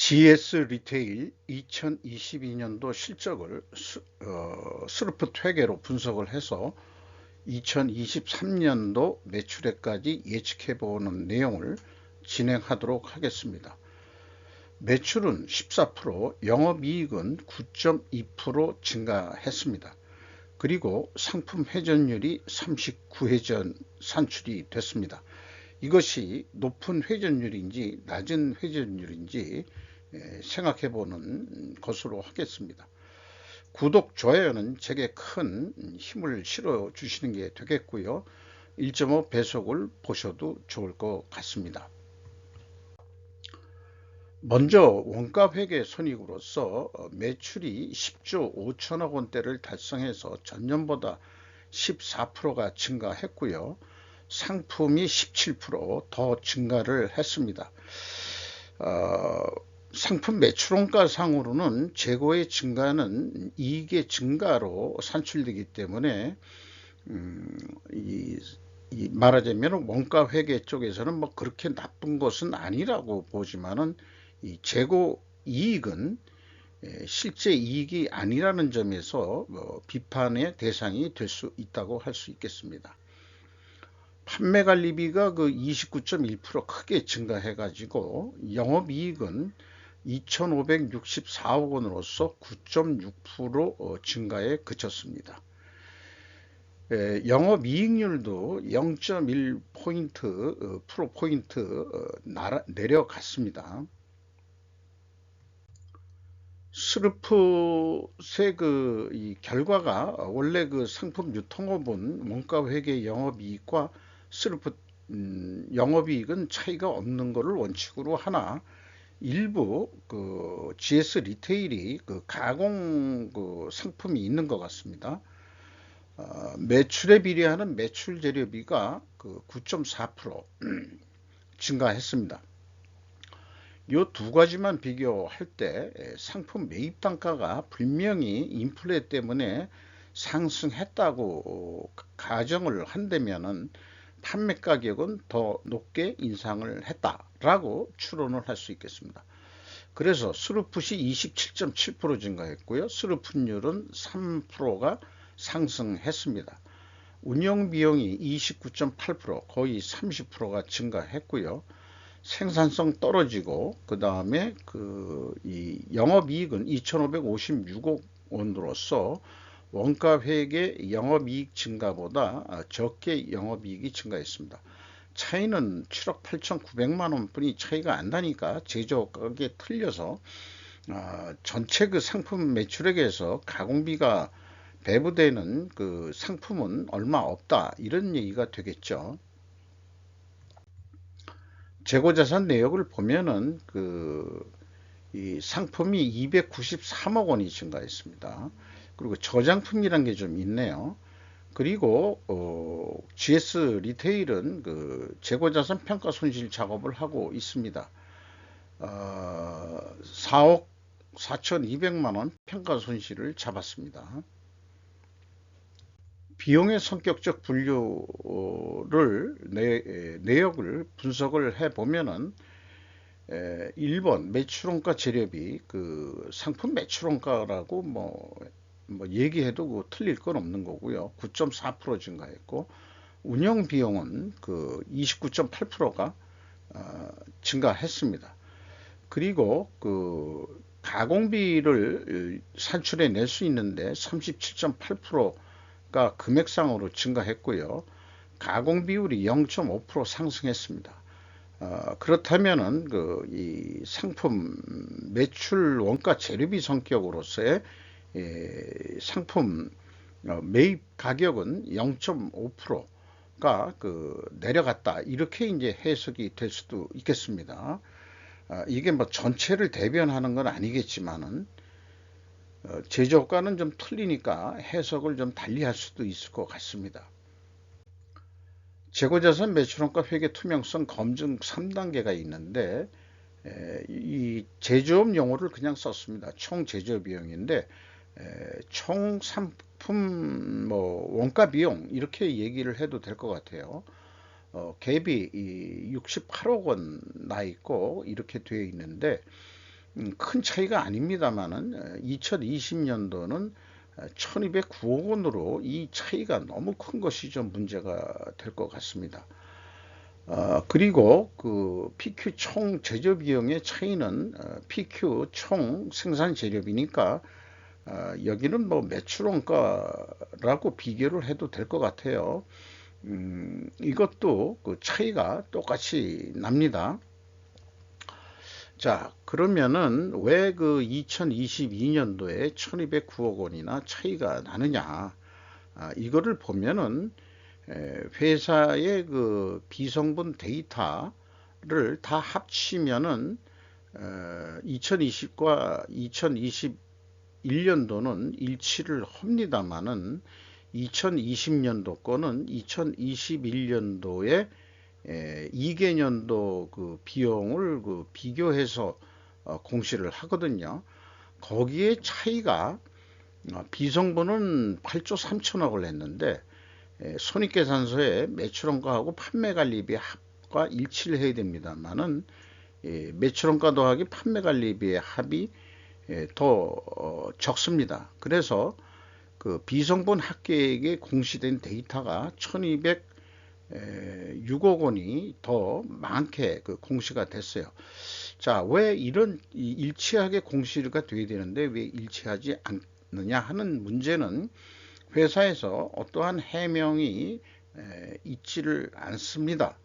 GS 리테일 2022년도 실적을 스루프 회계로 분석을 해서 2023년도 매출액까지 예측해보는 내용을 진행하도록 하겠습니다. 매출은 14%, 영업이익은 9.2% 증가했습니다. 그리고 상품 회전율이 39회전 산출이 됐습니다. 이것이 높은 회전율인지 낮은 회전율인지 생각해 보는 것으로 하겠습니다. 구독, 좋아요는 제게 큰 힘을 실어 주시는 게 되겠고요. 1.5 배속을 보셔도 좋을 것 같습니다. 먼저 원가회계 손익으로서 매출이 10조 5천억 원대를 달성해서 전년보다 14%가 증가했고요. 상품이 17% 증가를 했습니다. 상품 매출원가 상으로는 재고의 증가는 이익의 증가로 산출되기 때문에 말하자면 원가 회계 쪽에서는 뭐 그렇게 나쁜 것은 아니라고 보지만은 이 재고 이익은 실제 이익이 아니라는 점에서 비판의 대상이 될 수 있다고 할 수 있겠습니다. 판매 관리비가 그 29.1% 크게 증가해 가지고 영업이익은 2,564억 원으로서 9.6% 증가에 그쳤습니다. 영업이익률도 0.1포인트 프로포인트 내려갔습니다. 스루프의 이 결과가 원래 그 상품 유통업은 원가회계 영업이익과 스루프 영업이익은 차이가 없는 것을 원칙으로 하나 일부 그 GS 리테일이 그 가공 그 상품이 있는 것 같습니다. 매출에 비례하는 매출 재료비가 그 9.4% 증가했습니다. 이 두 가지만 비교할 때 상품 매입 단가가 분명히 인플레 때문에 상승했다고 가정을 한다면은 판매 가격은 더 높게 인상을 했다라고 추론을 할 수 있겠습니다. 그래서 스루풋이 27.7% 증가했고요. 스루풋율은 3%가 상승했습니다. 운영 비용이 29.8% 거의 30%가 증가했고요. 생산성 떨어지고 그 다음에 이 영업이익은 2,556억 원으로서 원가회계 영업이익 증가보다 적게 영업이익이 증가했습니다. 차이는 7억 8,900만 원뿐이 차이가 안 나니까 제조가격이 틀려서 전체 그 상품 매출액에서 가공비가 배부되는 그 상품은 얼마 없다 이런 얘기가 되겠죠. 재고자산 내역을 보면은 이 상품이 293억 원이 증가했습니다. 그리고 저장품이란 게 좀 있네요. 그리고 GS 리테일은 그 재고자산 평가 손실 작업을 하고 있습니다. 4억 4,200만 원 평가 손실을 잡았습니다. 비용의 성격적 분류를 내역을 분석을 해 보면은 1번 매출원가 재료비 그 상품 매출원가라고 뭐 얘기해도 그 틀릴 건 없는 거고요. 9.4% 증가했고 운영 비용은 그 29.8%가 증가했습니다. 그리고 그 가공비를 산출해 낼 수 있는데 37.8%가 금액상으로 증가했고요. 가공 비율이 0.5% 상승했습니다. 그렇다면은 이 상품 매출 원가 재료비 성격으로서의 상품 매입 가격은 0.5%가 내려갔다 이렇게 이제 해석이 될 수도 있겠습니다. 이게 뭐 전체를 대변하는 건 아니겠지만은 제조가는 좀 틀리니까 해석을 좀 달리할 수도 있을 것 같습니다. 재고자산 매출원가 회계 투명성 검증 3단계가 있는데 이 제조업 용어를 그냥 썼습니다. 총 제조 비용인데 총 상품 원가 비용 이렇게 얘기를 해도 될 것 같아요. 갭이 68억 원 나 있고 이렇게 되어 있는데 큰 차이가 아닙니다만은 2020년도는 1209억 원으로 이 차이가 너무 큰 것이 좀 문제가 될 것 같습니다. 그리고 그 PQ 총 제조 비용의 차이는 PQ 총 생산 재료비니까 여기는 뭐 매출 원가라고 비교를 해도 될 것 같아요. 이것도 그 차이가 똑같이 납니다. 자, 그러면은 왜 그 2022년도에 1209억 원이나 차이가 나느냐? 이거를 보면은 회사의 그 비성분 데이터를 다 합치면은 2020과 2021년도는 일치를 합니다만은 2020년도 거는 2021년도에 2개년도 그 비용을 그 비교해서 공시를 하거든요. 거기에 차이가 비성분은 8조 3천억을 냈는데 손익계산서에 매출원가하고 판매관리비 합과 일치를 해야 됩니다만은 매출원가 더하기 판매관리비의 합이 더 적습니다. 그래서 그 비성분 합계액에 공시된 데이터가 1206억 원이 더 많게 그 공시가 됐어요. 자, 왜 이런 일치하게 공시가 돼야 되는데 왜 일치하지 않느냐 하는 문제는 회사에서 어떠한 해명이 있지를 않습니다.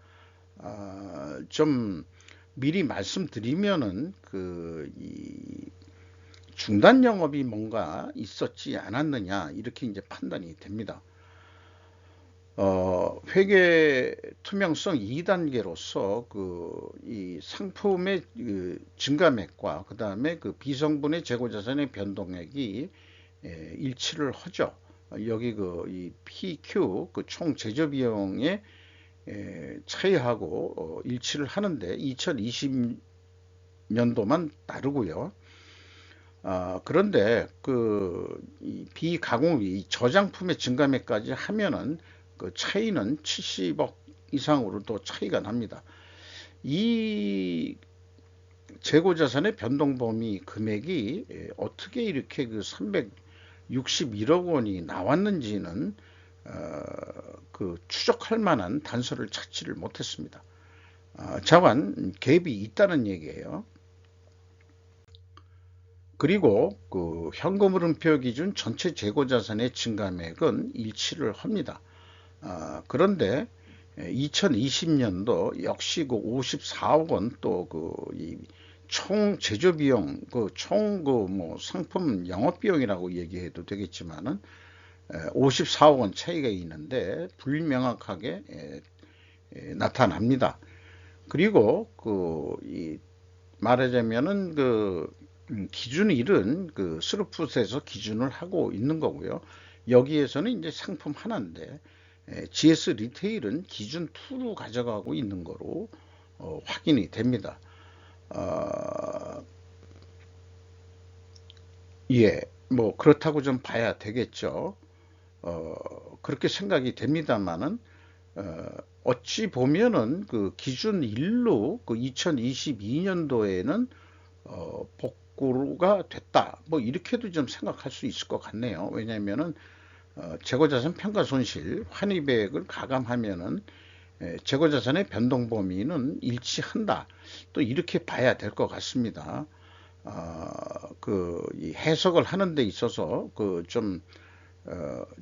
좀 미리 말씀드리면은 이 중단 영업이 뭔가 있었지 않았느냐 이렇게 이제 판단이 됩니다. 회계 투명성 2단계로서 이 상품의 그 증가맥과 그 다음에 그 비성분의 재고자산의 변동액이 일치를 하죠. 여기 이 PQ 그 총 제조 비용의 차이하고 일치를 하는데 2020년도만 다르고요. 그런데 이 비가공비 저장품의 증가매까지 하면은 그 차이는 70억 이상으로 또 차이가 납니다. 이 재고자산의 변동 범위 금액이 어떻게 이렇게 그 361억 원이 나왔는지는 그 추적할 만한 단서를 찾지를 못했습니다. 자관 갭이 있다는 얘기예요. 그리고 그 현금흐름표 기준 전체 재고자산의 증가액은 일치를 합니다. 그런데 2020년도 역시 그 54억 원 또 총 제조 비용 총 뭐 상품 영업 비용이라고 얘기해도 되겠지만은 54억 원 차이가 있는데 불명확하게 나타납니다. 그리고 말하자면은 기준일은 스루풋에서 기준을 하고 있는 거고요. 여기에서는 이제 상품 하나인데 GS 리테일은 기준 2로 가져가고 있는 거로 확인이 됩니다. 예, 뭐 그렇다고 좀 봐야 되겠죠. 그렇게 생각이 됩니다만은 어찌 보면은 그 기준 1로 2022년도에는 복구가 됐다. 뭐 이렇게도 좀 생각할 수 있을 것 같네요. 왜냐하면은 재고자산 평가손실 환입액을 가감하면은 재고자산의 변동 범위는 일치한다. 또 이렇게 봐야 될 것 같습니다. 이 해석을 하는 데 있어서 좀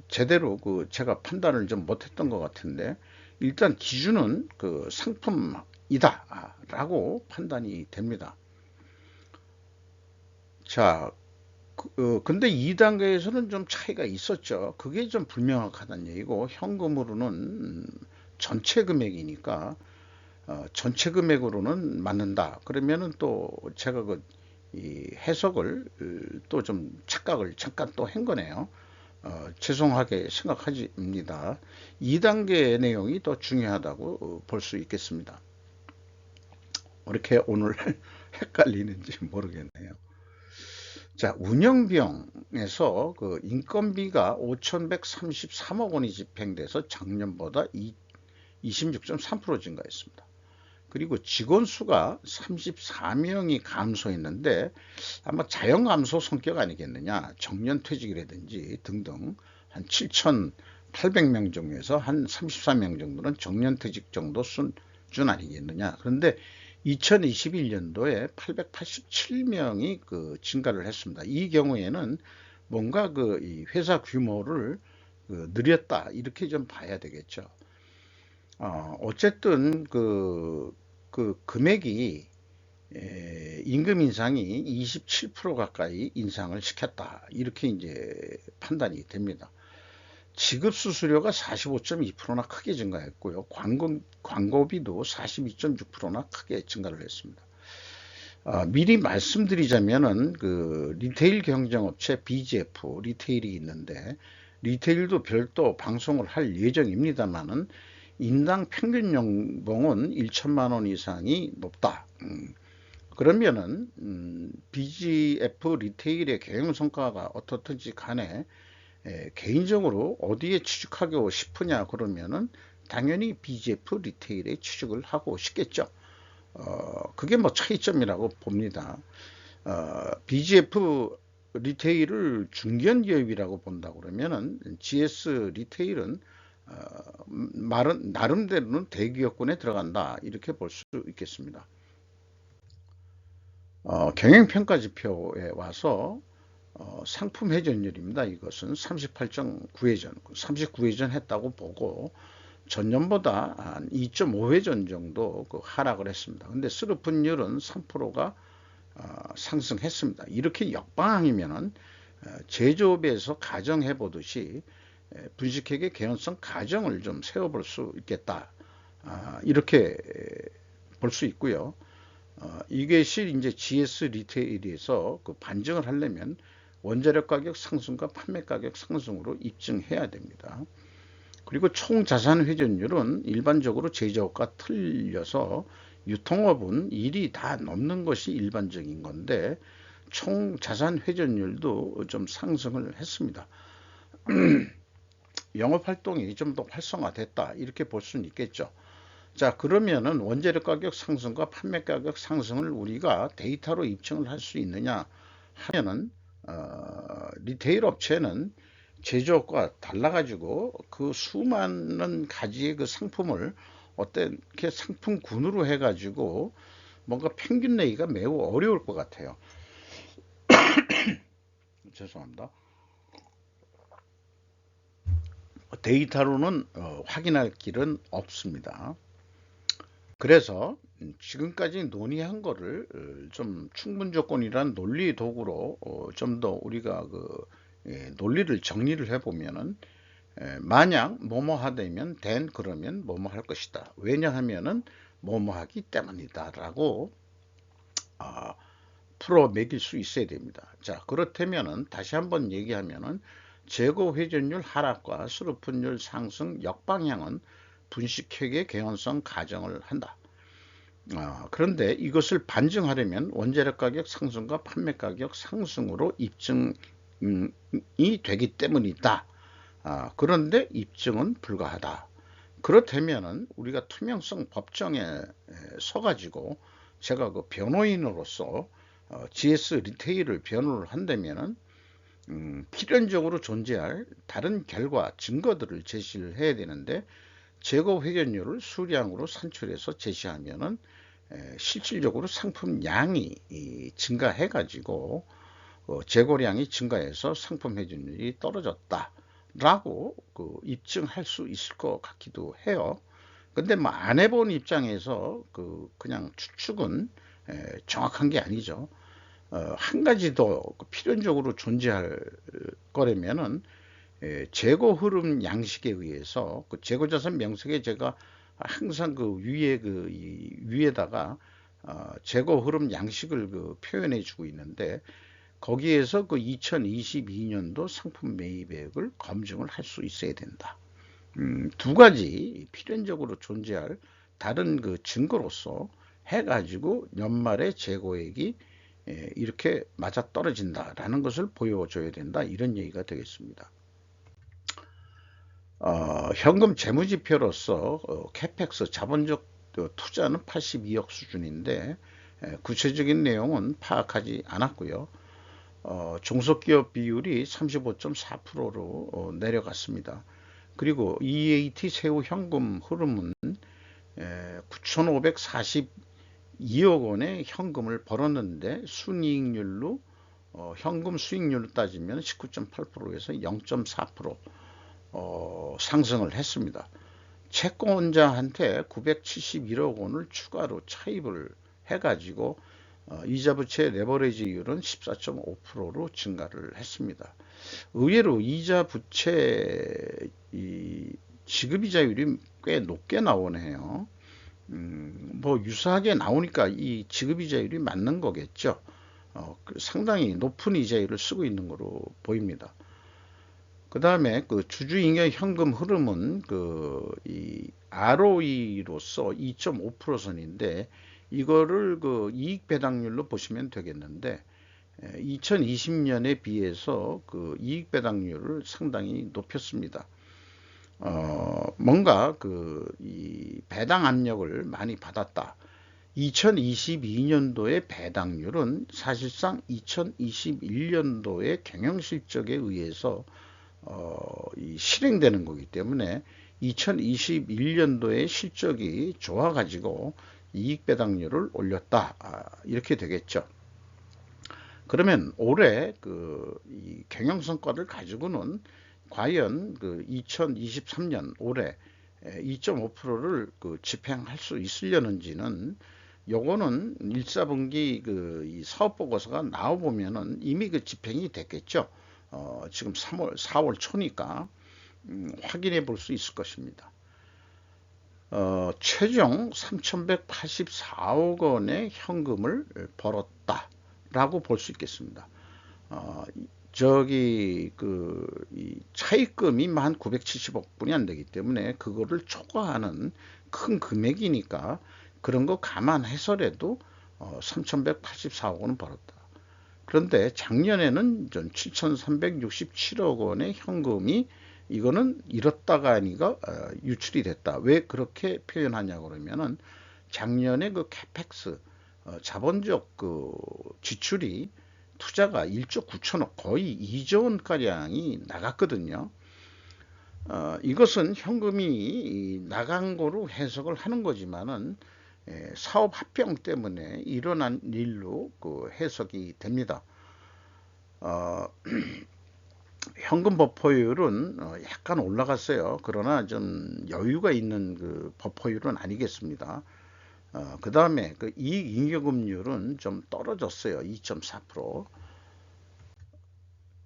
제대로 제가 판단을 좀 못했던 것 같은데 일단 기준은 상품이다 라고 판단이 됩니다. 자, 근데 2단계에서는 좀 차이가 있었죠. 그게 좀 불명확하다는 얘기고 현금으로는 전체 금액이니까 전체 금액으로는 맞는다. 그러면은 또 제가 이 해석을 또 좀 착각을 잠깐 또 한 거네요. 죄송하게 생각합니다. 2단계 내용이 더 중요하다고 볼 수 있겠습니다. 이렇게 오늘 헷갈리는지 모르겠네요. 자, 운영비용에서 인건비가 5,133억 원이 집행돼서 작년보다 26.3% 증가했습니다. 그리고 직원 수가 34명이 감소했는데 아마 자연 감소 성격 아니겠느냐. 정년 퇴직이라든지 등등 한 7,800명 정도에서 한 34명 정도는 정년 퇴직 정도 수준 아니겠느냐. 그런데 2021년도에 887명이 그 증가를 했습니다. 이 경우에는 뭔가 이 회사 규모를 늘렸다 이렇게 좀 봐야 되겠죠. 어쨌든 금액이 임금 인상이 27% 가까이 인상을 시켰다 이렇게 이제 판단이 됩니다. 지급 수수료가 45.2%나 크게 증가했고요. 광고비도 42.6%나 크게 증가를 했습니다. 미리 말씀드리자면은 리테일 경쟁업체 BGF 리테일이 있는데 리테일도 별도 방송을 할 예정입니다만은 인당 평균 연봉은 1천만 원 이상이 높다. 그러면은 BGF 리테일의 경영 성과가 어떻든지 간에 개인적으로 어디에 취직하고 싶으냐 그러면은 당연히 BGF 리테일에 취직을 하고 싶겠죠. 그게 뭐 차이점이라고 봅니다. BGF 리테일을 중견기업이라고 본다 그러면은 GS 리테일은 나름대로는 대기업군에 들어간다 이렇게 볼 수 있겠습니다. 경영평가지표에 와서 상품 회전율입니다. 이것은 39회전 했다고 보고 전년보다 한 2.5회전 정도 하락을 했습니다. 근데 수르풋율은 3%가 상승했습니다. 이렇게 역방향이면은 제조업에서 가정해 보듯이 분식회계 개연성 가정을 좀 세워볼 수 있겠다. 이렇게 볼 수 있고요. 이것이 이제 GS 리테일에서 반증을 하려면 원자력 가격 상승과 판매 가격 상승으로 입증해야 됩니다. 그리고 총 자산 회전율은 일반적으로 제조업과 틀려서 유통업은 1이 다 넘는 것이 일반적인 건데 총 자산 회전율도 좀 상승을 했습니다. 영업 활동이 좀 더 활성화됐다 이렇게 볼 수는 있겠죠. 자, 그러면은 원재료 가격 상승과 판매 가격 상승을 우리가 데이터로 입증을 할 수 있느냐 하면은 리테일 업체는 제조업과 달라가지고 그 수많은 가지의 그 상품을 어떻게 상품군으로 해가지고 뭔가 평균 내기가 매우 어려울 것 같아요. 죄송합니다. 데이터로는 확인할 길은 없습니다. 그래서 지금까지 논의한 거를 좀 충분 조건이란 논리 도구로 좀 더 우리가 논리를 정리를 해보면은 만약 뭐뭐 하되면 된 그러면 뭐뭐 할 것이다. 왜냐하면은 뭐뭐 하기 때문이다 라고 풀어 매길 수 있어야 됩니다. 자, 그렇다면은 다시 한번 얘기하면은 재고 회전율 하락과 수르풋율 상승 역방향은 분식회계 개연성 가정을 한다. 그런데 이것을 반증하려면 원재료 가격 상승과 판매 가격 상승으로 입증이 되기 때문이다. 그런데 입증은 불가하다. 그렇다면은 우리가 투명성 법정에 서가지고 제가 그 변호인으로서 GS 리테일을 변호를 한다면은 필연적으로 존재할 다른 결과 증거들을 제시를 해야 되는데 재고 회전율을 수량으로 산출해서 제시하면은 실질적으로 상품량이 증가해 가지고 재고량이 증가해서 상품 회전율이 떨어졌다 라고 입증할 수 있을 것 같기도 해요. 근데 뭐 안 해본 입장에서 그냥 추측은 정확한 게 아니죠. 한 가지 더 필연적으로 존재할 거라면은 재고 흐름 양식에 의해서 재고자산 명세에 제가 항상 위에다가 재고 흐름 양식을 표현해 주고 있는데 거기에서 2022년도 상품 매입액을 검증을 할 수 있어야 된다. 두 가지 필연적으로 존재할 다른 증거로서 해가지고 연말에 재고액이 이렇게 맞아 떨어진다라는 것을 보여줘야 된다. 이런 얘기가 되겠습니다. 현금 재무지표로서 캐펙스 자본적 투자는 82억 수준인데 구체적인 내용은 파악하지 않았고요. 종속기업 비율이 35.4%로 내려갔습니다. 그리고 EAT 세후 현금 흐름은 9,542억 원의 현금을 벌었는데 순이익률로 현금 수익률로 따지면 19.8%에서 0.4% 상승을 했습니다. 채권자한테 971억 원을 추가로 차입을 해가지고 이자 부채 레버리지율은 14.5%로 증가를 했습니다. 의외로 이자 부채 지급이자율이 꽤 높게 나오네요. 뭐 유사하게 나오니까 이 지급이자율이 맞는 거겠죠. 상당히 높은 이자율을 쓰고 있는 것으로 보입니다. 그 다음에 그 주주잉여 현금 흐름은 이 ROE로서 2.5%선인데 이거를 그 이익 배당률로 보시면 되겠는데 2020년에 비해서 그 이익 배당률을 상당히 높였습니다. 뭔가 이 배당 압력을 많이 받았다. 2022년도의 배당률은 사실상 2021년도의 경영실적에 의해서 실행되는 거기 때문에 2021년도의 실적이 좋아가지고 이익 배당률을 올렸다. 이렇게 되겠죠. 그러면 올해 이 경영 성과를 가지고는 과연 2023년 올해 2.5%를 집행할 수 있으려는지는 요거는 1사분기 이 사업보고서가 나와보면은 이미 집행이 됐겠죠. 지금 4월 초니까 확인해 볼 수 있을 것입니다. 최종 3,184억 원의 현금을 벌었다 라고 볼 수 있겠습니다. 이 차입금이 한 970억 분이 안 되기 때문에 그거를 초과하는 큰 금액이니까 그런 거 감안해서라도 3,184억 원은 벌었다. 그런데 작년에는 7,367억 원의 현금이 이거는 잃었다가 아니가 유출이 됐다. 왜 그렇게 표현하냐 그러면은 작년에 그 캐펙스 자본적 지출이 투자가 1조 9천억 거의 2조 원가량이 나갔거든요. 이것은 현금이 나간 거로 해석을 하는 거지만은 사업 합병 때문에 일어난 일로 해석이 됩니다. 현금 버퍼율은 약간 올라갔어요. 그러나 좀 여유가 있는 버퍼율은 아니겠습니다. 그 다음에 이익잉여금률은 좀 떨어졌어요. 2.4%.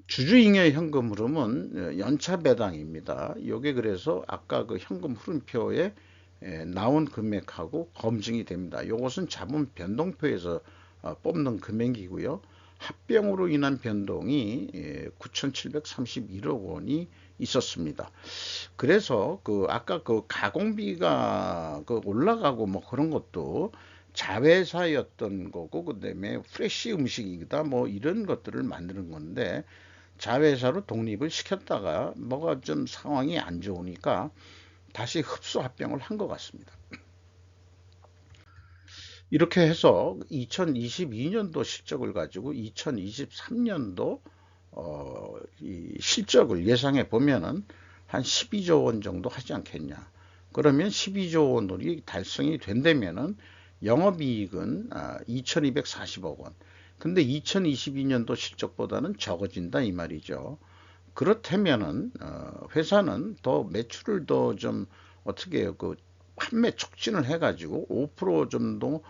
주주잉여 현금 흐름은 연차 배당입니다. 이게 그래서 아까 현금 흐름표에 나온 금액하고 검증이 됩니다. 이것은 자본 변동표에서 뽑는 금액이고요. 합병으로 인한 변동이 9,731억 원이 있었습니다. 그래서 아까 가공비가 올라가고 뭐 그런 것도 자회사였던 거고 그다음에 프레시 음식이다 뭐 이런 것들을 만드는 건데 자회사로 독립을 시켰다가 뭐가 좀 상황이 안 좋으니까 다시 흡수 합병을 한 것 같습니다. 이렇게 해서 2022년도 실적을 가지고 2023년도 이 실적을 예상해 보면은 한 12조 원 정도 하지 않겠냐. 그러면 12조 원이 달성이 된다면은 영업이익은 2,240억 원. 근데 2022년도 실적보다는 적어진다 이 말이죠. 그렇다면은 회사는 더 매출을 더 좀 어떻게 해요? 판매 촉진을 해가지고 5% 정도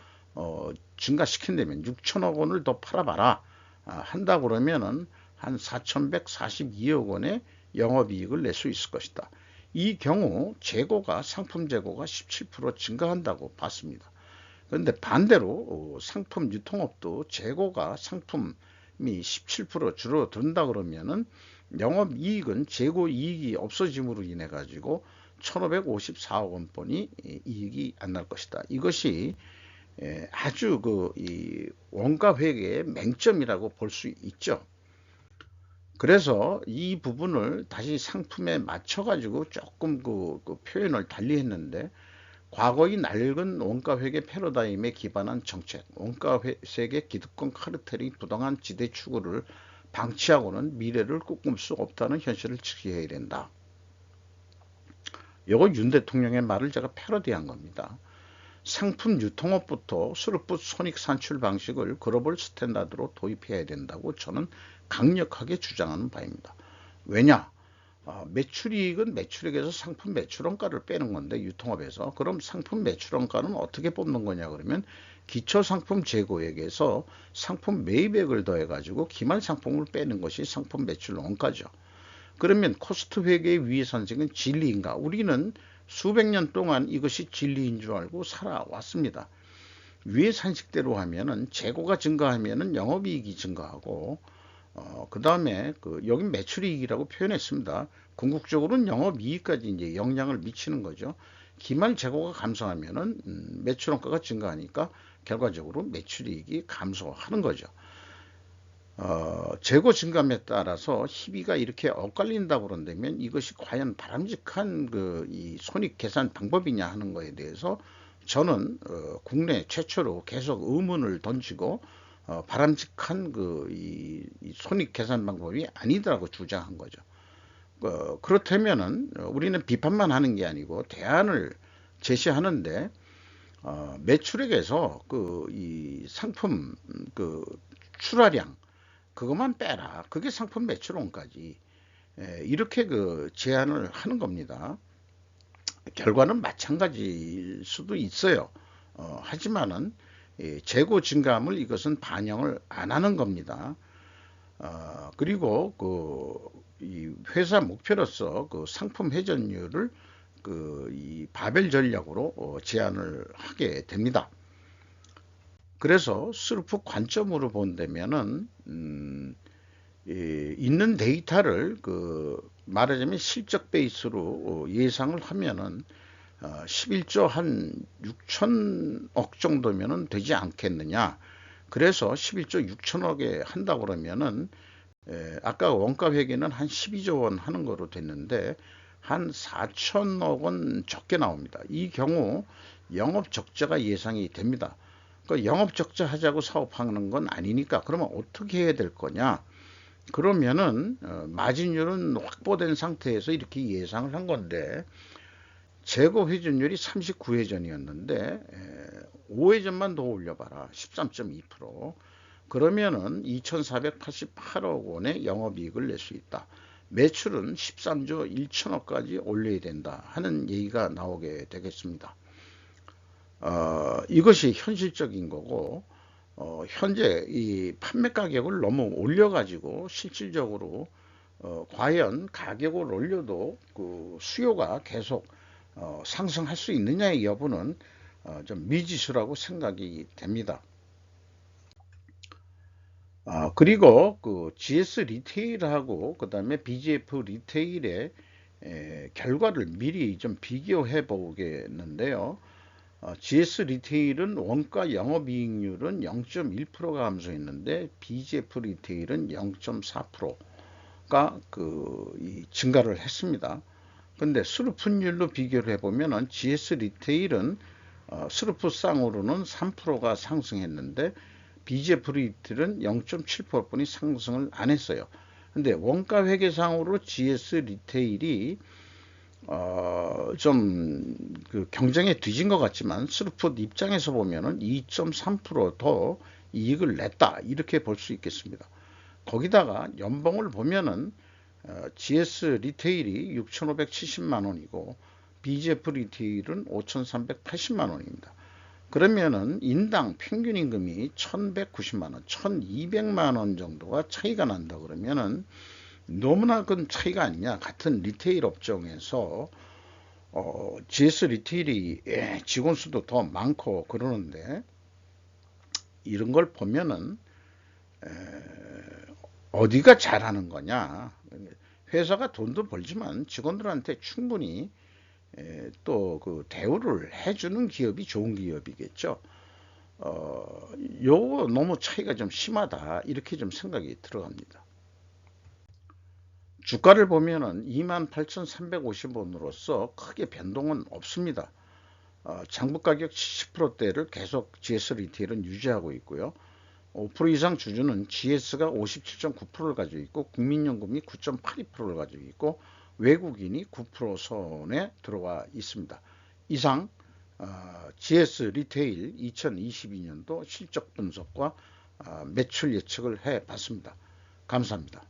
증가시킨다면 6천억 원을 더 팔아봐라 한다 그러면은 한 4,142억 원의 영업이익을 낼 수 있을 것이다. 이 경우 상품 재고가 17% 증가한다고 봤습니다. 그런데 반대로 상품 유통업도 재고가 상품이 17% 줄어든다 그러면은 영업이익은 재고이익이 없어짐으로 인해 가지고 1,554억 원뿐이 이익이 안 날 것이다. 이것이 아주 이 원가 회계의 맹점이라고 볼 수 있죠. 그래서 이 부분을 다시 상품에 맞춰 가지고 조금 표현을 달리 했는데 과거의 낡은 원가회계 패러다임에 기반한 정책, 원가세계 기득권 카르텔이 부당한 지대 추구를 방치하고는 미래를 꿈꿀 수 없다는 현실을 직시해야 된다. 이거 윤 대통령의 말을 제가 패러디한 겁니다. 상품 유통업부터 스루풋 손익 산출 방식을 글로벌 스탠다드로 도입해야 된다고 저는 강력하게 주장하는 바입니다. 왜냐? 매출이익은 매출액에서 상품 매출원가를 빼는 건데, 유통업에서. 그럼 상품 매출원가는 어떻게 뽑는 거냐 그러면 기초상품 재고액에서 상품 매입액을 더해 가지고 기말 상품을 빼는 것이 상품 매출원가죠. 그러면 코스트 회계의 위의 산식은 진리인가? 우리는 수백 년 동안 이것이 진리인 줄 알고 살아왔습니다. 위의 산식대로 하면은 재고가 증가하면은 영업이익이 증가하고, 그 다음에 여기 매출이익이라고 표현했습니다. 궁극적으로는 영업이익까지 이제 영향을 미치는 거죠. 기말 재고가 감소하면은 매출원가가 증가하니까 결과적으로 매출이익이 감소하는 거죠. 재고 증감에 따라서 희비가 이렇게 엇갈린다고 그런다면 이것이 과연 바람직한 이 손익 계산 방법이냐 하는 거에 대해서 저는 국내 최초로 계속 의문을 던지고 바람직한 이 손익 계산 방법이 아니더라고 주장한 거죠. 그렇다면은 우리는 비판만 하는 게 아니고 대안을 제시하는데, 매출액에서 이 상품 출하량 그것만 빼라. 그게 상품 매출원가지. 이렇게 제안을 하는 겁니다. 결과는 마찬가지일 수도 있어요. 하지만은 재고 증감을 이것은 반영을 안 하는 겁니다. 그리고 이 회사 목표로서 상품 회전율을 이 바벨 전략으로 제안을 하게 됩니다. 그래서 스루프 관점으로 본다면은 있는 데이터를 말하자면 실적 베이스로 예상을 하면은 11조 한 6천억 정도면은 되지 않겠느냐. 그래서 11조 6천억에 한다고 그러면은 아까 원가 회계는 한 12조 원 하는 거로 됐는데 한 4천억 원 적게 나옵니다. 이 경우 영업 적자가 예상이 됩니다. 영업 적자 하자고 사업하는 건 아니니까 그러면 어떻게 해야 될 거냐? 그러면은 마진율은 확보된 상태에서 이렇게 예상을 한 건데, 재고 회전율이 39회전이었는데 5회전만 더 올려봐라. 13.2%. 그러면은 2,488억 원의 영업이익을 낼 수 있다. 매출은 13조 1천억까지 올려야 된다 하는 얘기가 나오게 되겠습니다. 이것이 현실적인 거고, 현재 이 판매 가격을 너무 올려가지고 실질적으로 과연 가격을 올려도 수요가 계속 상승할 수 있느냐의 여부는 좀 미지수라고 생각이 됩니다. 그리고 GS 리테일하고 그 다음에 BGF 리테일의 결과를 미리 좀 비교해 보겠는데요. GS 리테일은 원가 영업이익률은 0.1%가 감소했는데 BGF 리테일은 0.4%가 이 증가를 했습니다. 근데 스루풋율로 비교를 해보면은 GS 리테일은 스루풋상으로는 3%가 상승했는데 BGF 리테일은 0.7%뿐이 상승을 안 했어요. 근데 원가 회계상으로 GS 리테일이 좀 경쟁에 뒤진 것 같지만 스루풋 입장에서 보면은 2.3% 더 이익을 냈다 이렇게 볼 수 있겠습니다. 거기다가 연봉을 보면은 GS 리테일이 6,570만 원이고 BGF 리테일은 5,380만 원입니다. 그러면은 인당 평균 임금이 1,190만 원, 1,200만 원 정도가 차이가 난다 그러면은 너무나 큰 차이가 아니냐. 같은 리테일 업종에서 GS 리테일이 직원 수도 더 많고 그러는데 이런 걸 보면은 어디가 잘하는 거냐. 회사가 돈도 벌지만 직원들한테 충분히 또 대우를 해주는 기업이 좋은 기업이겠죠. 요거 너무 차이가 좀 심하다 이렇게 좀 생각이 들어갑니다. 주가를 보면은 28,350원으로서 크게 변동은 없습니다. 장부 가격 70%대를 계속 GS 리테일은 유지하고 있고요. 5% 이상 주주는 GS가 57.9%를 가지고 있고 국민연금이 9.82%를 가지고 있고 외국인이 9% 선에 들어와 있습니다. 이상 GS 리테일 2022년도 실적 분석과 매출 예측을 해봤습니다. 감사합니다.